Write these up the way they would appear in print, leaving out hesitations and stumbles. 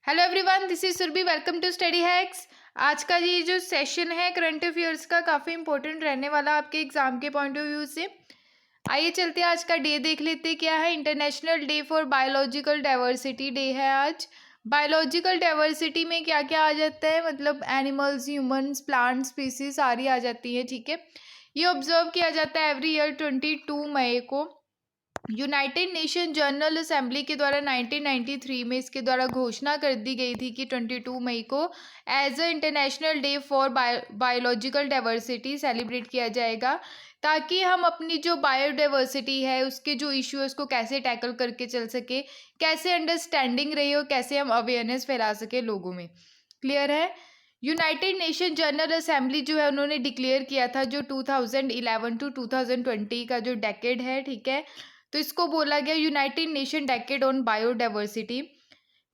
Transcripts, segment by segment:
Hello everyone, this is Surabhi. Welcome to study hacks. आज का ये जो सेशन है करंट अफेयर्स का काफ़ी इंपॉर्टेंट रहने वाला आपके एग्जाम के पॉइंट ऑफ व्यू से। आइए चलते हैं, आज का डे देख लेते हैं क्या है। International day for biological diversity day है आज। बायोलॉजिकल डाइवर्सिटी में क्या क्या आ जाता है, मतलब एनिमल्स, ह्यूमंस, प्लांट स्पीसीज सारी आ जाती है। ठीक है, ये ऑब्जर्व किया जाता है एवरी ईयर 22 मई को। यूनाइटेड नेशन जनरल असेंबली के द्वारा 1993 में इसके द्वारा घोषणा कर दी गई थी कि 22 मई को as a international day for biological diversity celebrate किया जाएगा, ताकि हम अपनी जो बायोडाइवर्सिटी है उसके जो इशू है उसको कैसे टैकल करके चल सके, कैसे अंडरस्टैंडिंग रही हो, कैसे हम अवेयरनेस फैला सके लोगों में। क्लियर है। यूनाइटेड नेशन जनरल असेंबली जो है उन्होंने डिक्लेयर किया था जो 2011 टू 2020 का जो डेकेड है, ठीक है, तो इसको बोला गया United nation decade on biodiversity,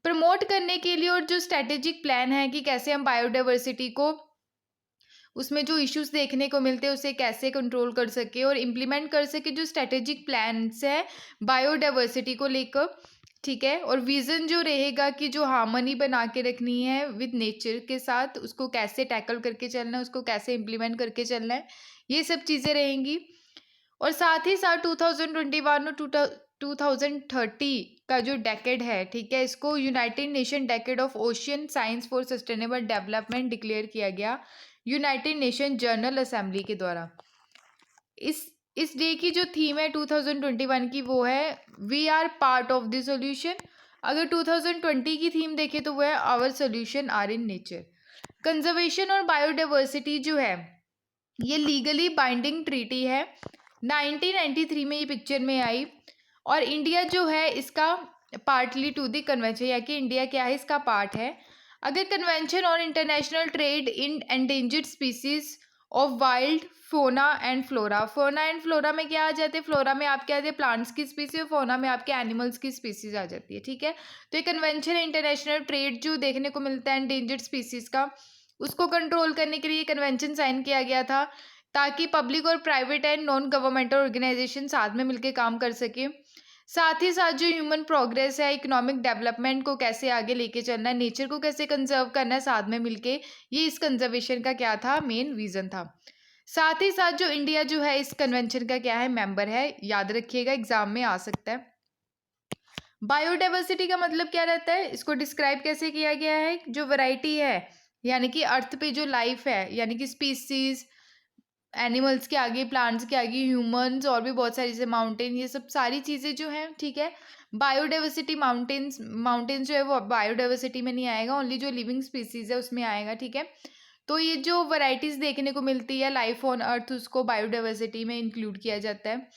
promote करने के लिए। और जो स्ट्रेटेजिक प्लान है कि कैसे हम बायोडाइवर्सिटी को, उसमें जो इश्यूज देखने को मिलते हैं उसे कैसे कंट्रोल कर सके और इम्प्लीमेंट कर सके, जो स्ट्रेटेजिक प्लान्स है बायोडाइवर्सिटी को लेकर। ठीक है, और विजन जो रहेगा कि जो हार्मनी बना के रखनी है विद नेचर के साथ, उसको कैसे टैकल करके चलना है, उसको कैसे इम्प्लीमेंट करके चलना है, ये सब चीज़ें रहेंगी। और साथ ही साथ 2021 और 2030 का जो डेकेड है, ठीक है, इसको United nation decade of ocean science for sustainable development declare किया गया यूनाइटेड नेशन जनरल असेंबली के द्वारा। इस डे की जो थीम है 2021 की, वो है we are part of the solution. अगर 2020 की थीम देखें तो वो है our solution are in nature. Conservation और बायोडाइवर्सिटी जो है ये लीगली बाइंडिंग ट्रीटी है। 1993 में ये पिक्चर में आई, और इंडिया जो है इसका पार्टली टू द कन्वेंशन, या कि इंडिया क्या है, इसका पार्ट है। अगर कन्वेंशन और international trade in endangered species of wild फोना एंड फ्लोरा, फोना एंड फ्लोरा में क्या आ जाते हैं, फ्लोरा में आपके आते हैं प्लांट्स की स्पीसीज और फोना में आपके एनिमल्स की स्पीसीज आ जाती है। ठीक है, तो ये कन्वेंशन है इंटरनेशनल ट्रेड जो देखने को मिलता है एंडेंजर्ड स्पीसीज का, उसको कंट्रोल करने के लिए कन्वेंशन साइन किया गया था, ताकि पब्लिक और private and non governmental organization साथ में मिलकर काम कर सके। साथ ही साथ जो ह्यूमन प्रोग्रेस है, इकोनॉमिक डेवलपमेंट को कैसे आगे लेके चलना है, नेचर को कैसे कंजर्व करना है साथ में मिलके, ये इस कंजर्वेशन का क्या था, मेन विजन था। साथ ही साथ जो इंडिया जो है इस कन्वेंशन का क्या है, मेंबर है, याद रखिएगा एग्जाम में आ सकता है। बायोडाइवर्सिटी का मतलब क्या रहता है, इसको डिस्क्राइब कैसे किया गया है, जो वैरायटी है यानी कि अर्थ पे जो लाइफ है, यानी कि स्पीसीज, एनिमल्स के आगे, प्लांट्स के आगे ह्यूमंस, और भी बहुत सारी जैसे माउंटेन, ये सब सारी चीज़ें जो हैं, ठीक है, बायोडाइवर्सिटी। माउंटेन्स जो है वो बायोडाइवर्सिटी में नहीं आएगा, ओनली जो लिविंग स्पीसीज है उसमें आएगा। ठीक है, तो ये जो वैरायटीज़ देखने को मिलती है लाइफ ऑन अर्थ, उसको बायोडाइवर्सिटी में इंक्लूड किया जाता है।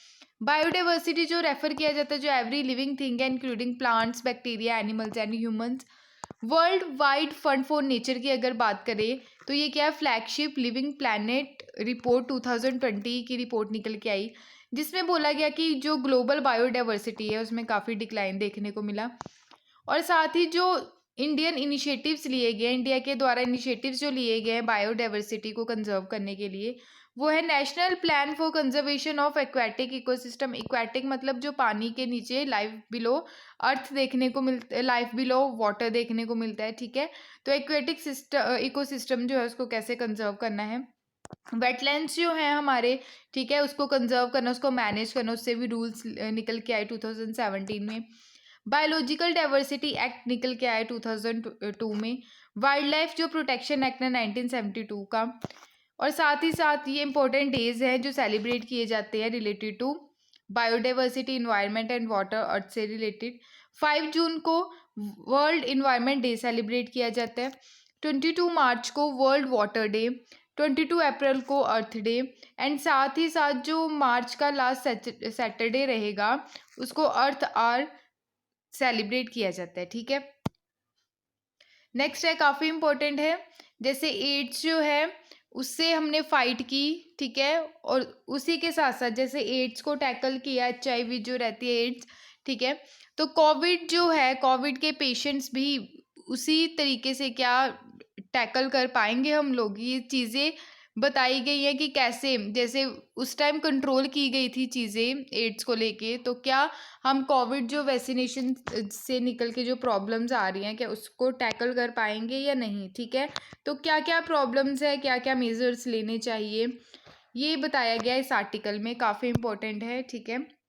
बायोडाइवर्सिटी जो रेफर किया जाता है जो एवरी लिविंग थिंग है including plants, bacteria, animals and humans. World wide fund for nature की अगर बात करें तो ये क्या है, फ्लैगशिप लिविंग प्लैनेट रिपोर्ट 2020 की रिपोर्ट निकल के आई, जिसमें बोला गया कि जो ग्लोबल बायोडाइवर्सिटी है उसमें काफ़ी डिक्लाइन देखने को मिला। और साथ ही जो इंडियन इनिशिएटिव्स लिए गए, इंडिया के द्वारा इनिशिएटिव्स जो लिए गए हैं बायोडाइवर्सिटी को कंजर्व करने के लिए, वो है national plan for conservation of aquatic ecosystem. Aquatic मतलब जो पानी के नीचे, लाइफ बिलो अर्थ देखने को मिलता है, लाइफ बिलो वाटर देखने को मिलता है। ठीक है, तो एक्वेटिक सिस्टम, इकोसिस्टम जो है उसको कैसे कंजर्व करना है। वेटलैंड्स जो हैं हमारे, ठीक है, उसको कंजर्व करना, उसको मैनेज करना, उससे भी रूल्स निकल के आए 2017 में। बायोलॉजिकल डाइवर्सिटी एक्ट निकल के आए 2002 में। वाइल्ड लाइफ जो प्रोटेक्शन एक्ट है 1972 का। और साथ ही साथ ये इंपॉर्टेंट डेज हैं जो सेलिब्रेट किए जाते हैं related to biodiversity, environment and water, earth से रिलेटेड। 5 जून को वर्ल्ड इन्वायरमेंट डे सेलिब्रेट किया जाता है। 22 मार्च को वर्ल्ड वाटर डे, 22 अप्रैल को अर्थ डे, एंड साथ ही साथ जो मार्च का लास्ट सैटरडे रहेगा उसको अर्थ आर सेलिब्रेट किया जाता है। ठीक है, नेक्स्ट है, काफ़ी इंपॉर्टेंट है, जैसे एड्स जो है उससे हमने फाइट की। ठीक है, और उसी के साथ साथ जैसे एड्स को टैकल किया, HIV जो रहती है एड्स, ठीक है, तो कोविड जो है, कोविड के पेशेंट्स भी उसी तरीके से क्या टैकल कर पाएंगे हम लोग, ये चीज़ें बताई गई है कि कैसे, जैसे उस टाइम कंट्रोल की गई थी चीज़ें एड्स को लेके, तो क्या हम कोविड जो वैक्सीनेशन से निकल के जो प्रॉब्लम्स आ रही हैं, क्या उसको टैकल कर पाएंगे या नहीं, ठीक है। तो क्या क्या प्रॉब्लम्स है, क्या क्या मेजर्स लेने चाहिए, ये बताया गया इस आर्टिकल में, काफ़ी इम्पोर्टेंट है, ठीक है।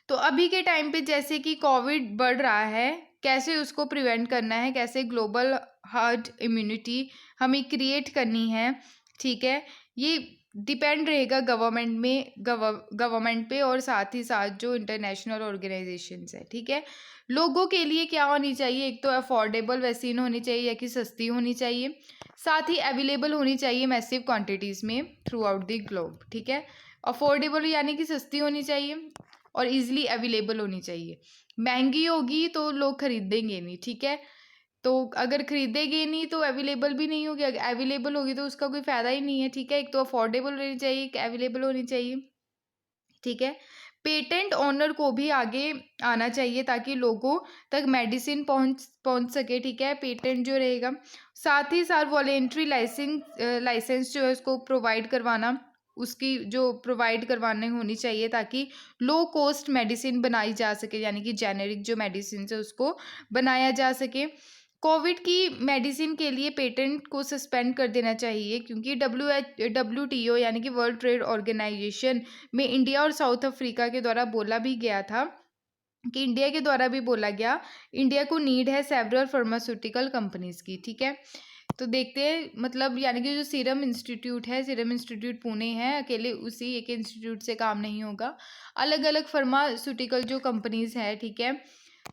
तो अभी के टाइम पे जैसे कि कोविड बढ़ रहा है, कैसे उसको प्रिवेंट करना है, कैसे ग्लोबल हर्ड इम्यूनिटी हमें क्रिएट करनी है, ठीक है। ये डिपेंड रहेगा गवर्नमेंट पे और साथ ही साथ जो इंटरनेशनल ऑर्गेनाइजेशंस है, ठीक है। लोगों के लिए क्या होनी चाहिए, एक तो अफोर्डेबल वैक्सीन होनी चाहिए या कि सस्ती होनी चाहिए, साथ ही अवेलेबल होनी चाहिए मैसिव क्वांटिटीज़ में थ्रू आउट द ग्लोब, ठीक है। अफोर्डेबल यानी कि सस्ती होनी चाहिए और इजीली अवेलेबल होनी चाहिए। महंगी होगी तो लोग खरीदेंगे नहीं, ठीक है। तो अगर खरीदेंगे नहीं तो अवेलेबल भी नहीं होगी, अगर अवेलेबल होगी तो उसका कोई फ़ायदा ही नहीं है, ठीक है। एक तो अफोर्डेबल होनी चाहिए, एक अवेलेबल होनी चाहिए, ठीक है। पेटेंट ओनर को भी आगे आना चाहिए ताकि लोगों तक मेडिसिन पहुंच सके, ठीक है, पेटेंट जो रहेगा। साथ ही साथ वॉलेंट्री लाइसेंस जो है उसको प्रोवाइड करवाना, उसकी जो प्रोवाइड करवाने होनी चाहिए ताकि लो कॉस्ट मेडिसिन बनाई जा सके, यानी कि जेनेरिक जो मेडिसिन है उसको बनाया जा सके। कोविड की मेडिसिन के लिए पेटेंट को सस्पेंड कर देना चाहिए, क्योंकि WTO यानी कि वर्ल्ड ट्रेड ऑर्गेनाइजेशन में इंडिया और साउथ अफ्रीका के द्वारा बोला भी गया था कि इंडिया के द्वारा भी बोला गया, इंडिया को नीड है सेवरल फार्मास्यूटिकल कंपनीज की, ठीक है। तो देखते हैं, मतलब यानी कि जो सीरम इंस्टीट्यूट है, सीरम इंस्टीट्यूट पुणे है, अकेले उसी एक इंस्टीट्यूट से काम नहीं होगा, अलग अलग फार्मास्यूटिकल जो कंपनीज है, ठीक है,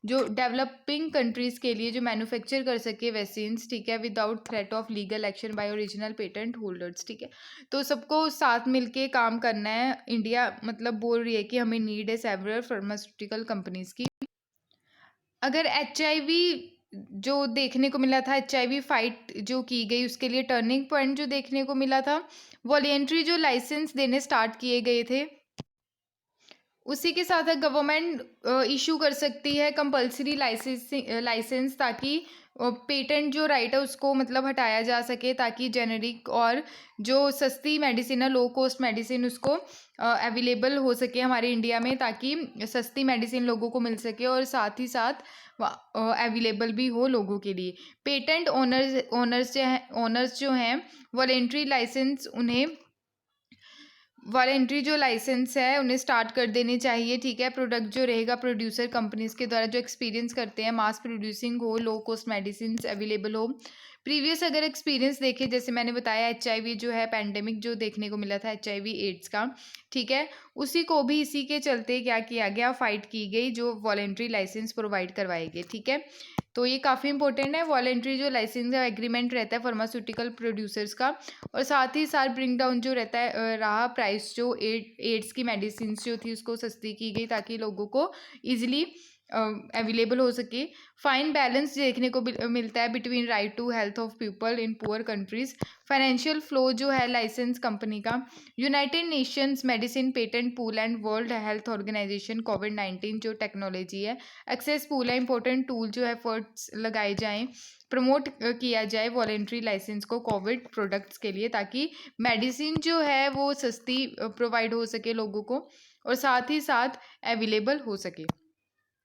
जो डेवलपिंग कंट्रीज़ के लिए जो मैन्युफैक्चर कर सके वैक्सीन्स, ठीक है, without threat of legal action by original patent holders, ठीक है। तो सबको साथ मिलके काम करना है। इंडिया मतलब बोल रही है कि हमें नीड है सेवरल फार्मास्यूटिकल कंपनीज की। अगर HIV जो देखने को मिला था, HIV फाइट जो की गई, उसके लिए टर्निंग पॉइंट जो देखने को मिला था, वॉलेंट्री जो लाइसेंस देने स्टार्ट किए गए थे, उसी के साथ गवर्नमेंट इशू कर सकती है कंपलसरी लाइसेंस ताकि पेटेंट जो राइट है उसको मतलब हटाया जा सके, ताकि जेनेरिक और जो सस्ती मेडिसिन है, लो कॉस्ट मेडिसिन, उसको अवेलेबल हो सके हमारे इंडिया में, ताकि सस्ती मेडिसिन लोगों को मिल सके और साथ ही साथ अवेलेबल भी हो लोगों के लिए। पेटेंट ओनर्स जो हैं वॉलेंट्री लाइसेंस, उन्हें वॉलेंट्री जो लाइसेंस है उन्हें स्टार्ट कर देने चाहिए, ठीक है। प्रोडक्ट जो रहेगा प्रोड्यूसर कंपनीज के द्वारा जो एक्सपीरियंस करते हैं, मास प्रोड्यूसिंग हो, लो कॉस्ट मेडिसिन अवेलेबल हो। प्रीवियस अगर एक्सपीरियंस देखें, जैसे मैंने बताया HIV जो है पैंडेमिक जो देखने को मिला था HIV एड्स का, ठीक है, उसी को भी इसी के चलते क्या किया गया, फाइट की गई, जो वॉलेंट्री लाइसेंस प्रोवाइड करवाए गए, ठीक है। तो ये काफ़ी इंपॉर्टेंट है, वॉलेंट्री जो लाइसेंस है एग्रीमेंट रहता है फार्मास्यूटिकल प्रोड्यूसर्स का, और साथ ही साथ ब्रिंग डाउन जो रहता है रहा प्राइस, जो एड्स की मेडिसिन जो थी उसको सस्ती की गई ताकि लोगों को ईजिली अवेलेबल हो सके। फाइन बैलेंस देखने को मिलता है between right to health of people in poor countries. Financial flow जो है लाइसेंस कंपनी का, United Nations medicine patent pool and World Health Organization कोविड-19 जो टेक्नोलॉजी है, एक्सेस पूल है, इंपॉर्टेंट टूल जो है, एफर्ट्स लगाए जाएँ, प्रमोट किया जाए वॉलेंट्री लाइसेंस को कोविड प्रोडक्ट्स के लिए, ताकि मेडिसिन जो है वो सस्ती प्रोवाइड हो सके लोगों को और साथ ही साथ अवेलेबल हो सके।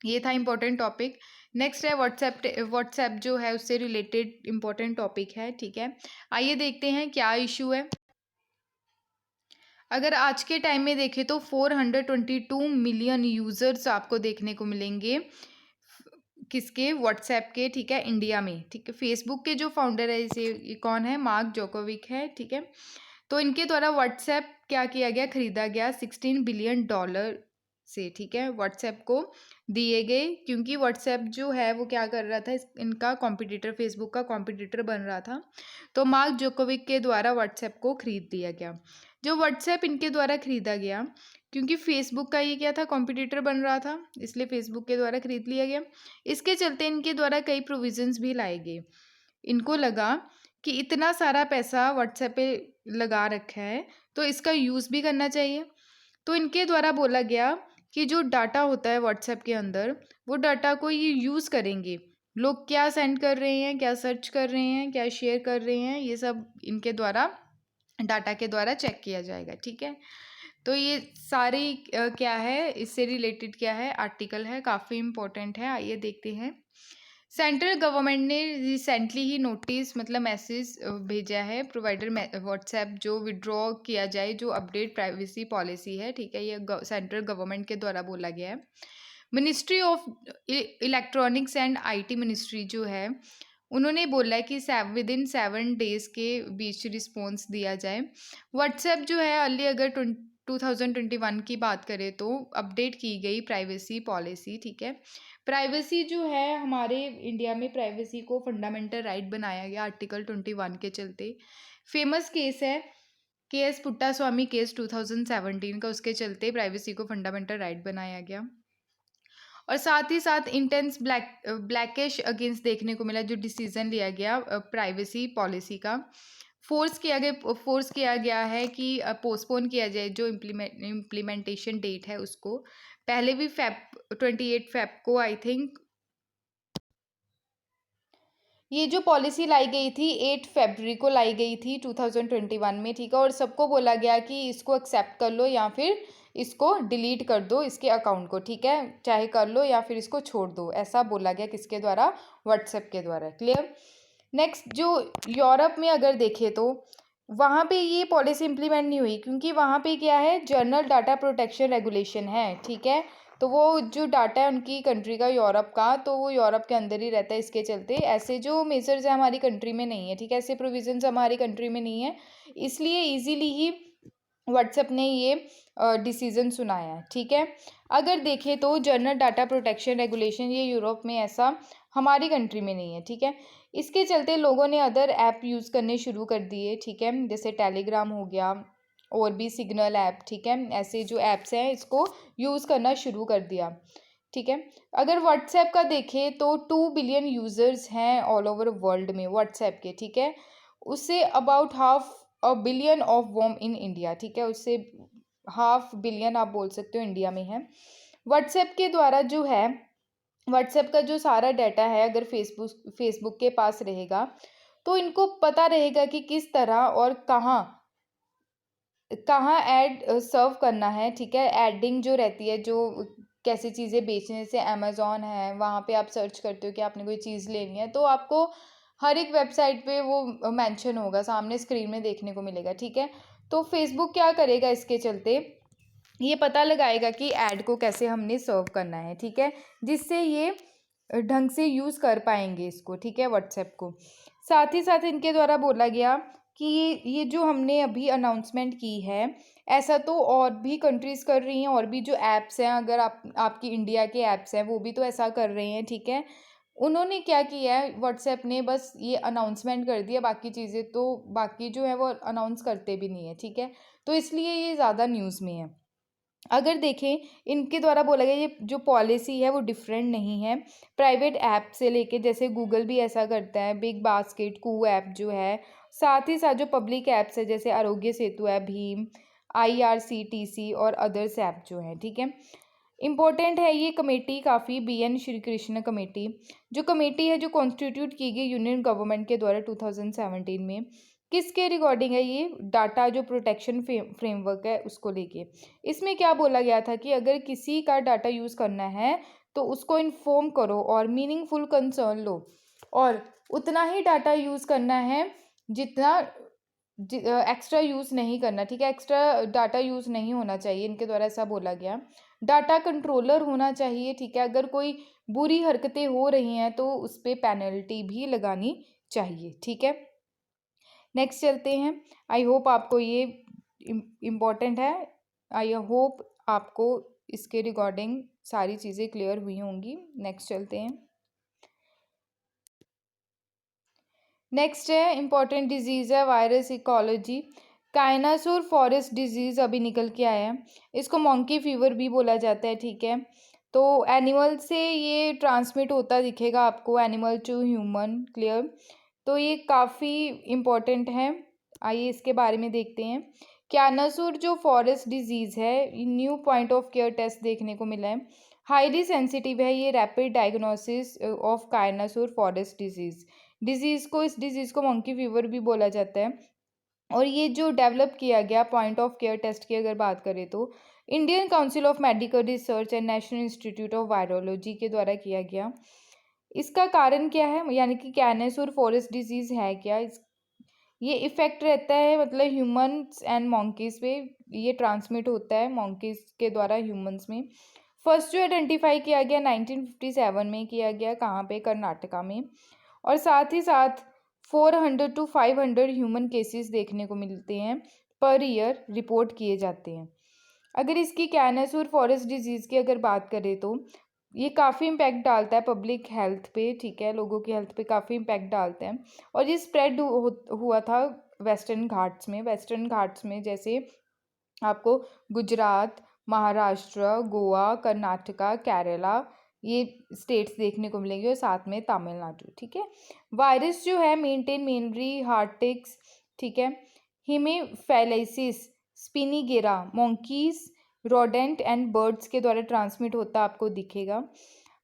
ये था इम्पोर्टेंट टॉपिक। नेक्स्ट है व्हाट्सएप जो है उससे रिलेटेड इम्पोर्टेंट टॉपिक है, ठीक है। आइए देखते हैं क्या इशू है। अगर आज के टाइम में देखें तो 422 मिलियन यूज़र्स आपको देखने को मिलेंगे, किसके, व्हाट्सएप के, ठीक है, इंडिया में, ठीक है। फेसबुक के जो फाउंडर है, इसे कौन है, मार्क जोकोविक है, ठीक है। तो इनके द्वारा व्हाट्सएप क्या किया गया, खरीदा गया $16 बिलियन से, ठीक है, व्हाट्सएप को दिए गए, क्योंकि व्हाट्सएप जो है वो क्या कर रहा था, इनका कॉम्पिटिटर, फेसबुक का कॉम्पिटिटर बन रहा था, तो मार्क जोकोविक के द्वारा व्हाट्सएप को खरीद लिया गया। जो व्हाट्सएप इनके द्वारा खरीदा गया, क्योंकि फेसबुक का ये क्या था, कॉम्पिटिटर बन रहा था, इसलिए फेसबुक के द्वारा खरीद लिया गया। इसके चलते इनके द्वारा कई प्रोविजंस भी लाए गए। इनको लगा कि इतना सारा पैसा व्हाट्सएप पे लगा रखा है तो इसका यूज़ भी करना चाहिए। तो इनके द्वारा बोला गया कि जो डाटा होता है व्हाट्सएप के अंदर, वो डाटा को ये यूज़ करेंगे, लोग क्या सेंड कर रहे हैं, क्या सर्च कर रहे हैं, क्या शेयर कर रहे हैं, ये सब इनके द्वारा डाटा के द्वारा चेक किया जाएगा। ठीक है, तो ये सारी क्या है, इससे रिलेटेड क्या है आर्टिकल है, काफ़ी इम्पोर्टेंट है। आइए देखते हैं। सेंट्रल गवर्नमेंट ने रिसेंटली ही नोटिस मतलब मैसेज भेजा है प्रोवाइडर व्हाट्सएप जो विड्रॉ किया जाए, जो अपडेट प्राइवेसी पॉलिसी है। ठीक है, ये सेंट्रल गवर्नमेंट के द्वारा बोला गया है। Ministry of electronics and IT ministry जो है, उन्होंने बोला है कि विद इन 7 डेज़ के बीच रिस्पॉन्स दिया जाए। व्हाट्सएप जो है अर्ली अगर 2021 की बात करें तो अपडेट की गई प्राइवेसी पॉलिसी। ठीक है, प्राइवेसी जो है हमारे इंडिया में प्राइवेसी को फंडामेंटल राइट बनाया गया आर्टिकल 21 के चलते। फेमस केस है केएस पुट्टास्वामी केस 2017 का, उसके चलते प्राइवेसी को फंडामेंटल राइट बनाया गया। और साथ ही साथ इंटेंस ब्लैकिश अगेंस्ट देखने को मिला जो डिसीजन लिया गया प्राइवेसी पॉलिसी का। फोर्स किया गया है कि पोस्टपोन किया जाए जो इम्प्लीमेंटेशन डेट है उसको। पहले भी 28 फेब को आई थिंक ये जो पॉलिसी लाई गई थी 8 फरवरी को लाई गई थी 2021 में। ठीक है, और सबको बोला गया कि इसको एक्सेप्ट कर लो या फिर इसको डिलीट कर दो इसके अकाउंट को। ठीक है, चाहे कर लो या फिर इसको छोड़ दो, ऐसा बोला गया किसके द्वारा, व्हाट्सएप के द्वारा। क्लियर। नेक्स्ट, जो यूरोप में अगर देखें तो वहाँ पे ये पॉलिसी इम्प्लीमेंट नहीं हुई क्योंकि वहाँ पे क्या है, जनरल डाटा प्रोटेक्शन रेगुलेशन है। ठीक है, तो वो जो डाटा है उनकी कंट्री का, यूरोप का, तो वो यूरोप के अंदर ही रहता है। इसके चलते ऐसे जो मेजर्स है हमारी कंट्री में नहीं है। ठीक है, ऐसे प्रोविजंस हमारी कंट्री में नहीं है, इसलिए इजीली ही व्हाट्सएप ने ये डिसीजन सुनाया है। ठीक है, अगर देखें तो जनरल डाटा प्रोटेक्शन रेगुलेशन ये यूरोप में, ऐसा हमारी कंट्री में नहीं है। ठीक है, इसके चलते लोगों ने अदर ऐप यूज़ करने शुरू कर दिए। ठीक है, जैसे टेलीग्राम हो गया और भी सिग्नल ऐप। ठीक है, ऐसे जो ऐप्स हैं इसको यूज़ करना शुरू कर दिया। ठीक है, अगर व्हाट्सएप का देखें तो 2 बिलियन यूज़र्स हैं ऑल ओवर वर्ल्ड में व्हाट्सएप के। ठीक है, उससे about half a billion of whom in India. ठीक है, उससे 500 मिलियन आप बोल सकते हो इंडिया में है। व्हाट्सएप के द्वारा जो है, व्हाट्सएप का जो सारा डाटा है अगर फेसबुक के पास रहेगा तो इनको पता रहेगा कि किस तरह और कहाँ कहाँ ऐड सर्व करना है। ठीक है, एडिंग जो रहती है, जो कैसी चीज़ें बेचने, से अमेज़ॉन है वहाँ पे आप सर्च करते हो कि आपने कोई चीज़ लेनी है तो आपको हर एक वेबसाइट पे वो मेंशन होगा, सामने स्क्रीन में देखने को मिलेगा। ठीक है, तो फेसबुक क्या करेगा, इसके चलते ये पता लगाएगा कि ऐड को कैसे हमने सर्व करना है। ठीक है, जिससे ये ढंग से यूज़ कर पाएंगे इसको। ठीक है, व्हाट्सएप को। साथ ही साथ इनके द्वारा बोला गया कि ये जो हमने अभी अनाउंसमेंट की है, ऐसा तो और भी कंट्रीज़ कर रही हैं, और भी जो ऐप्स हैं, अगर आपकी इंडिया के ऐप्स हैं वो भी तो ऐसा कर रहे हैं। ठीक है, उन्होंने क्या किया है, व्हाट्सएप ने बस ये अनाउंसमेंट कर दिया, बाकी चीज़ें तो बाकी जो है वो अनाउंस करते भी नहीं है। ठीक है, तो इसलिए ये ज़्यादा न्यूज़ में है। अगर देखें इनके द्वारा बोला गया ये जो पॉलिसी है वो डिफरेंट नहीं है प्राइवेट ऐप से लेके, जैसे गूगल भी ऐसा करता है, बिग बास्केट, कू ऐप जो है, साथ ही साथ जो पब्लिक ऐप्स है जैसे आरोग्य सेतु है, भीम, IRCTC और अदर्स ऐप जो है। ठीक है, इम्पोर्टेंट है ये कमेटी काफ़ी, BN श्री कृष्ण कमेटी, जो कमेटी है जो कॉन्स्टिट्यूट की गई यूनियन गवर्नमेंट के द्वारा 2017 में, किसके रिगार्डिंग है, ये डाटा जो प्रोटेक्शन फ्रेमवर्क है उसको लेके। इसमें क्या बोला गया था कि अगर किसी का डाटा यूज़ करना है तो उसको इन्फॉर्म करो और मीनिंगफुल कंसर्न लो, और उतना ही डाटा यूज़ करना है जितना एक्स्ट्रा यूज़ नहीं करना। ठीक है, एक्स्ट्रा डाटा यूज़ नहीं होना चाहिए, इनके द्वारा ऐसा बोला गया। डाटा कंट्रोलर होना चाहिए। ठीक है, अगर कोई बुरी हरकतें हो रही हैं तो उस पर पेनल्टी भी लगानी चाहिए। ठीक है, नेक्स्ट चलते हैं। आई होप आपको ये इम्पॉर्टेंट है, आई होप आपको इसके रिगार्डिंग सारी चीज़ें क्लियर हुई होंगी। नेक्स्ट चलते हैं। नेक्स्ट है इम्पॉर्टेंट डिजीज़ है वायरस इकोलॉजी, काइनासोर फॉरेस्ट डिजीज़ अभी निकल के आया है, इसको मंकी फीवर भी बोला जाता है। ठीक है, तो एनिमल से ये ट्रांसमिट होता दिखेगा आपको, एनिमल टू ह्यूमन। क्लियर, तो ये काफ़ी इम्पॉर्टेंट है, आइए इसके बारे में देखते हैं। काइनासोर जो फॉरेस्ट डिजीज़ है, new point of care test देखने को मिला है, हाईली सेंसिटिव है ये rapid diagnosis of Kyasanur forest disease. इस डिजीज़ को मंकी फीवर भी बोला जाता है, और ये जो डेवलप किया गया पॉइंट ऑफ केयर टेस्ट की अगर बात करें तो Indian council of medical research and national institute of virology के द्वारा किया गया। इसका कारण क्या है, यानी कि कैनस और फॉरेस्ट डिजीज है क्या, ये इफेक्ट रहता है मतलब ह्यूमंस एंड मंकीज पे, ये ट्रांसमिट होता है मंकीज के द्वारा ह्यूमंस में। फर्स्ट जो आइडेंटिफाई किया गया 1957 में किया गया, कहाँ पे, कर्नाटका में। और साथ ही साथ 400 to 500 ह्यूमन केसेस देखने को मिलते हैं पर ईयर, रिपोर्ट किए जाते हैं। अगर इसकी कैनस और फॉरेस्ट डिजीज़ की अगर बात करें तो ये काफ़ी इम्पैक्ट डालता है पब्लिक हेल्थ पे, ठीक है, लोगों की हेल्थ पे काफ़ी इम्पैक्ट डालते हैं। और ये स्प्रेड हुआ था वेस्टर्न घाट्स में। वेस्टर्न घाट्स में जैसे आपको गुजरात, महाराष्ट्र, गोवा, कर्नाटका, केरला, ये स्टेट्स देखने को मिलेंगे और साथ में तमिलनाडु, ठीक है। वायरस जो है मेनली हार्टिक्स, ठीक है, हिमेफेलाइसिस, स्पिनिगेरा, मोंकीज, रोडेंट एंड बर्ड्स के द्वारा ट्रांसमिट होता आपको दिखेगा।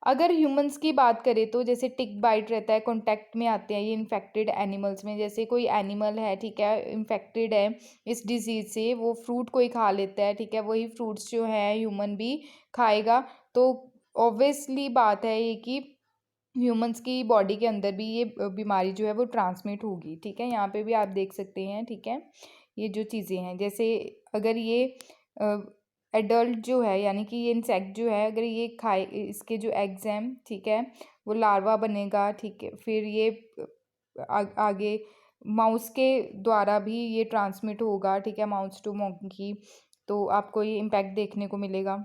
अगर ह्यूमंस की बात करें तो जैसे टिक बाइट रहता है, कॉन्टैक्ट में आते हैं ये इन्फेक्टेड एनिमल्स में। जैसे कोई एनिमल है, ठीक है, इन्फेक्टेड है इस डिजीज़ से, वो फ्रूट कोई खा लेता है, ठीक है, वही फ्रूट्स जो है ह्यूमन भी खाएगा, तो ऑब्वियसली बात है ये कि ह्यूमंस की बॉडी के अंदर भी ये बीमारी जो है वो ट्रांसमिट होगी, ठीक है। यहाँ पे भी आप देख सकते हैं, ठीक है, ये जो चीज़ें हैं, जैसे अगर ये एडल्ट जो है, यानी कि ये इंसेक्ट जो है, अगर ये खाए, इसके जो एग्स हैं, ठीक है, वो लार्वा बनेगा, ठीक है, फिर ये आगे माउस के द्वारा भी ये ट्रांसमिट होगा, ठीक है, माउस टू मंकी, तो आपको ये इम्पैक्ट देखने को मिलेगा।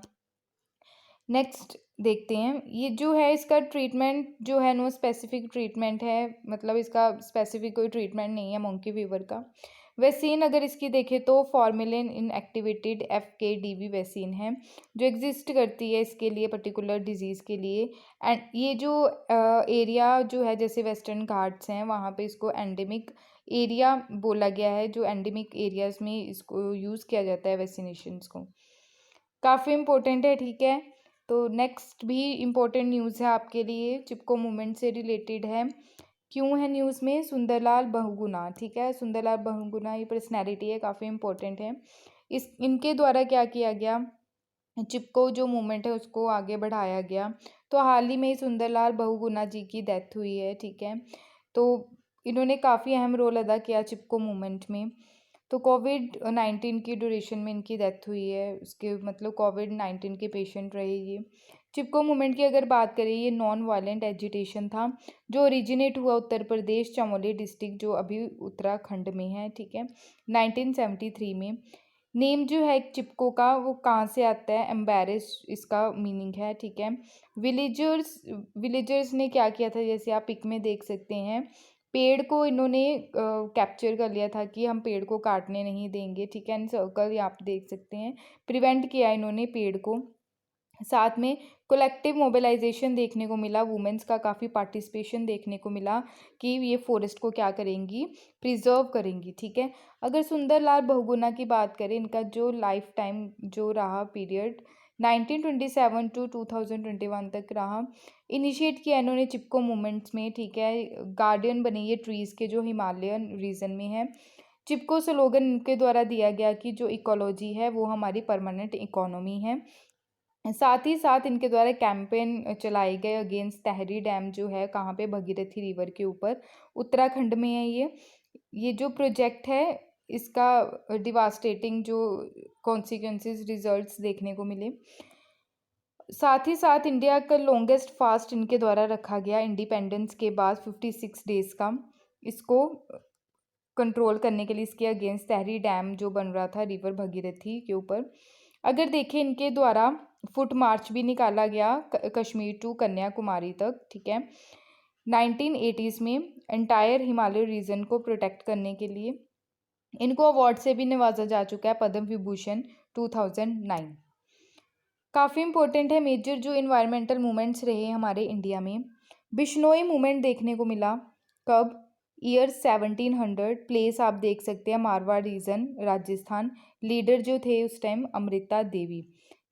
नेक्स्ट देखते हैं, ये जो है इसका ट्रीटमेंट जो है नो स्पेसिफिक ट्रीटमेंट है, मतलब इसका स्पेसिफिक कोई ट्रीटमेंट नहीं है मंकी फीवर का। वैक्सीन अगर इसकी देखें तो फॉर्मेलिन इनएक्टिवेटेड FKDV वैक्सीन है जो एग्जिस्ट करती है इसके लिए, पर्टिकुलर डिजीज़ के लिए। एंड ये जो एरिया जो है जैसे वेस्टर्न घाट्स हैं वहाँ पे इसको एंडेमिक एरिया बोला गया है, जो एंडेमिक एरियाज़ में इसको यूज़ किया जाता है वैक्सीनेशंस को। काफ़ी इम्पोर्टेंट है, ठीक है। तो नेक्स्ट भी इम्पोर्टेंट न्यूज़ है आपके लिए, चिपको मूवमेंट से रिलेटेड है। क्यों है न्यूज़ में, सुंदरलाल बहुगुणा, ठीक है, सुंदरलाल बहुगुणा ये पर्सनैलिटी है, काफ़ी इम्पोर्टेंट है। इनके द्वारा क्या किया गया, चिपको जो मूवमेंट है उसको आगे बढ़ाया गया। तो हाल ही में सुंदरलाल बहुगुणा जी की डेथ हुई है, ठीक है। तो इन्होंने काफ़ी अहम रोल अदा किया चिपको मूवमेंट में। तो कोविड-19 की ड्यूरेशन में इनकी डेथ हुई है, उसके मतलब कोविड-19 के पेशेंट रहे ये। चिपको मूवमेंट की अगर बात करें, ये नॉन वायलेंट एजिटेशन था जो ओरिजिनेट हुआ उत्तर प्रदेश चमोली डिस्ट्रिक्ट जो अभी उत्तराखंड में है, ठीक है, 1973 में। नेम जो है चिपको का वो कहाँ से आता है, एम्बेरस इसका मीनिंग है, ठीक है। विलेजर्स ने क्या किया था, जैसे आप पिक में देख सकते हैं, पेड़ को इन्होंने कैप्चर कर लिया था कि हम पेड़ को काटने नहीं देंगे, ठीक है, एंड सर्कल यहाँ आप देख सकते हैं, प्रिवेंट किया इन्होंने पेड़ को। साथ में कलेक्टिव मोबिलाइजेशन देखने को मिला, वुमेन्स का काफ़ी पार्टिसिपेशन देखने को मिला कि ये फॉरेस्ट को क्या करेंगी, प्रिजर्व करेंगी, ठीक है। अगर सुंदरलाल बहुगुणा की बात करें, इनका जो लाइफ टाइम जो रहा पीरियड 1927 to 2021 तक रहा। इनिशिएट किया इन्होंने चिपको मूवमेंट्स में, ठीक है, गार्डियन बने ये ट्रीज़ के जो हिमालयन रीजन में है। चिपको स्लोगन इनके द्वारा दिया गया कि जो इकोलॉजी है वो हमारी परमानेंट इकोनॉमी है। साथ ही साथ इनके द्वारा कैंपेन चलाए गए अगेंस्ट तहरी डैम जो है, कहाँ पे, भगीरथी रिवर के ऊपर, उत्तराखंड में है ये जो प्रोजेक्ट है इसका डिवास्टेटिंग जो कॉन्सिक्वेंसेस रिजल्ट्स देखने को मिले। साथ ही साथ इंडिया का लॉन्गेस्ट फास्ट इनके द्वारा रखा गया इंडिपेंडेंस के बाद 56 डेज का, इसको कंट्रोल करने के लिए, इसके अगेंस्ट तहरी डैम जो बन रहा था रिवर भगीरथी के ऊपर। अगर देखें इनके द्वारा फुट मार्च भी निकाला गया कश्मीर टू कन्याकुमारी तक, ठीक है, 1980s में एंटायर हिमालय रीजन को प्रोटेक्ट करने के लिए। इनको अवार्ड से भी नवाजा जा चुका है, पद्म विभूषण 2009। काफ़ी इंपॉर्टेंट है, मेजर जो इन्वायरमेंटल मूवमेंट्स रहे हमारे इंडिया में। बिश्नोई मूवमेंट देखने को मिला कब, ईयर 1700, प्लेस आप देख सकते हैं मारवाड़ रीजन राजस्थान, लीडर जो थे उस टाइम अमृता देवी।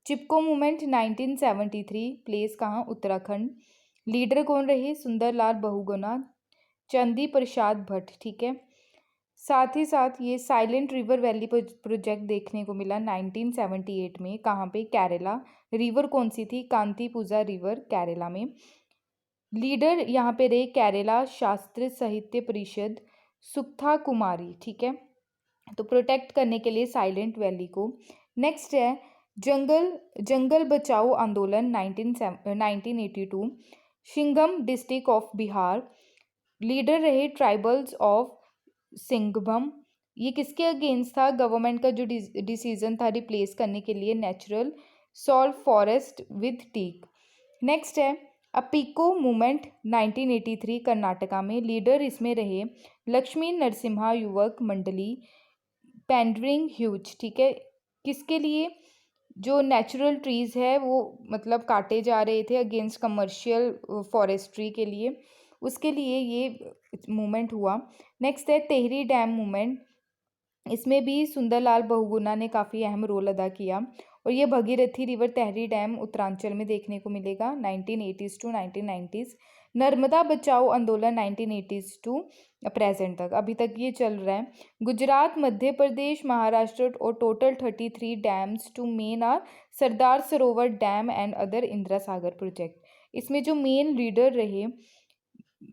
चिपको मूवमेंट 1973, प्लेस कहाँ, उत्तराखंड, लीडर कौन रहे, सुंदरलाल बहुगुणा, चंदी प्रसाद भट्ट, ठीक है। साथ ही साथ ये साइलेंट रिवर वैली प्रोजेक्ट देखने को मिला 1978 में। कहाँ पे? केरला। रिवर कौन सी थी? कांतीपुजा रिवर, केरला में। लीडर यहाँ पे रहे केरला शास्त्र साहित्य परिषद, सुक्था कुमारी, ठीक है। तो प्रोटेक्ट करने के लिए साइलेंट वैली को। नेक्स्ट है जंगल जंगल बचाओ आंदोलन 1982, शिंगम डिस्ट्रिक्ट ऑफ बिहार। लीडर रहे ट्राइबल्स ऑफ सिंघभम। ये किसके अगेंस्ट था? गवर्नमेंट का जो डिसीजन था रिप्लेस करने के लिए नेचुरल सॉल्व फॉरेस्ट विद टीक। नेक्स्ट है अपीको मूवमेंट 1983 कर्नाटका में। लीडर इसमें रहे लक्ष्मी नरसिम्हा युवक मंडली, पेंडरिंग ह्यूज, ठीक है। किसके लिए? जो नेचुरल ट्रीज है वो मतलब काटे जा रहे थे अगेंस्ट कमर्शियल फॉरेस्ट्री के लिए, उसके लिए ये मूवमेंट हुआ। नेक्स्ट है तेहरी डैम मूवमेंट। इसमें भी सुंदरलाल बहुगुणा ने काफ़ी अहम रोल अदा किया। और ये भगीरथी रिवर तेहरी डैम उत्तरांचल में देखने को मिलेगा 1980s टू 1990s। नर्मदा बचाओ आंदोलन 1980s टू प्रेजेंट तक, अभी तक ये चल रहा है। गुजरात, मध्य प्रदेश, महाराष्ट्र और total 33 dams two main are Sardar Sarovar dam and other Indira Sagar project. इसमें जो मेन लीडर रहे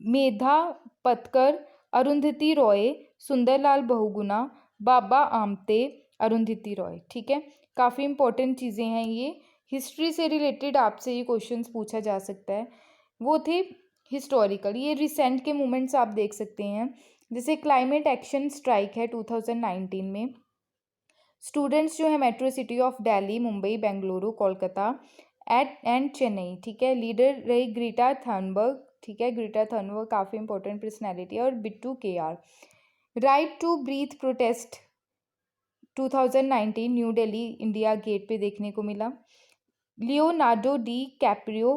मेधा पतकर, अरुंधति रॉय, सुंदरलाल बहुगुणा, बाबा आमते, अरुंधति रॉय, ठीक है। काफ़ी इंपॉर्टेंट चीज़ें हैं ये। हिस्ट्री से रिलेटेड आपसे ये क्वेश्चंस पूछा जा सकता है। वो थे हिस्टोरिकल। ये रिसेंट के मूवमेंट्स आप देख सकते हैं, जैसे क्लाइमेट एक्शन स्ट्राइक है 2019 में। स्टूडेंट्स जो है metro city of Delhi, Mumbai, Bengaluru, Kolkata and Chennai, ठीक है। लीडर रही ग्रेटा थनबर्ग, ठीक है। ग्रेटा थनबर्ग काफ़ी इंपॉर्टेंट पर्सनैलिटी है। और Bittu KR। Right to breathe protest 2019 new Delhi India gate पे देखने को मिला। Leonardo DiCaprio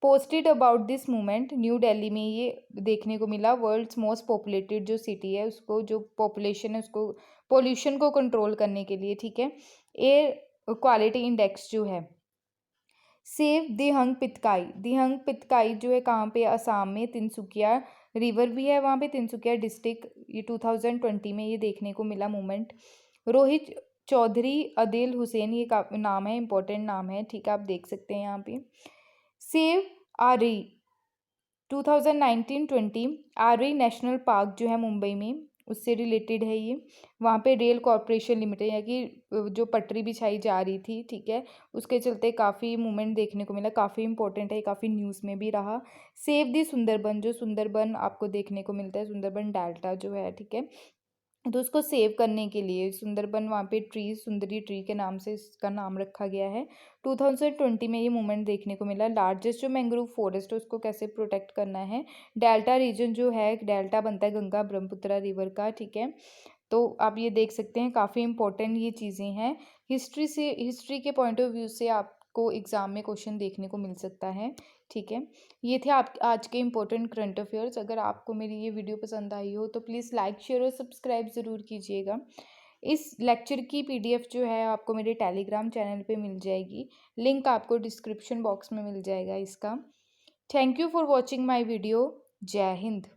posted about this movement. New Delhi में ये देखने को मिला। वर्ल्ड्स मोस्ट पॉपुलेटेड जो सिटी है उसको, जो पॉपुलेशन है उसको पोल्यूशन को कंट्रोल करने के लिए, ठीक है। एयर क्वालिटी इंडेक्स जो है। सेव दिहंग पितकाई जो है कहाँ पे? असम में, तिनसुकिया रिवर भी है वहाँ पे, तिनसुकिया डिस्ट्रिक्ट। ये 2020 में ये देखने को मिला मूवमेंट। रोहित चौधरी, अदिल हुसैन, ये का नाम है, इंपॉर्टेंट नाम है, ठीक है, आप देख सकते हैं यहाँ पे। सेव आरी 2019-20 आरी नेशनल पार्क जो है मुंबई में, उससे रिलेटेड है ये। वहाँ पे रेल कॉरपोरेशन लिमिटेड है कि जो पटरी बिछाई जा रही थी, ठीक है, उसके चलते काफ़ी मूवमेंट देखने को मिला। काफ़ी इंपॉर्टेंट है, काफ़ी न्यूज़ में भी रहा। सेव दी सुंदरबन, जो सुंदरबन आपको देखने को मिलता है, सुंदरबन डेल्टा जो है, ठीक है, तो उसको सेव करने के लिए सुंदरबन, वहाँ पे ट्री सुंदरी ट्री के नाम से इसका नाम रखा गया है। 2020 में ये मूवमेंट देखने को मिला। लार्जेस्ट जो मैंग्रोव फॉरेस्ट है उसको कैसे प्रोटेक्ट करना है। डेल्टा रीजन जो है, डेल्टा बनता है गंगा ब्रह्मपुत्रा रिवर का, ठीक है। तो आप ये देख सकते हैं, काफ़ी इंपॉर्टेंट ये चीज़ें हैं। हिस्ट्री के पॉइंट ऑफ व्यू से आपको एग्ज़ाम में क्वेश्चन देखने को मिल सकता है, ठीक है। ये थे आप आज के इंपॉर्टेंट करंट अफेयर्स। अगर आपको मेरी ये वीडियो पसंद आई हो तो प्लीज़ लाइक, शेयर और सब्सक्राइब ज़रूर कीजिएगा। इस लेक्चर की PDF जो है आपको मेरे टेलीग्राम चैनल पे मिल जाएगी। लिंक आपको डिस्क्रिप्शन बॉक्स में मिल जाएगा इसका। Thank you for watching my video. जय हिंद।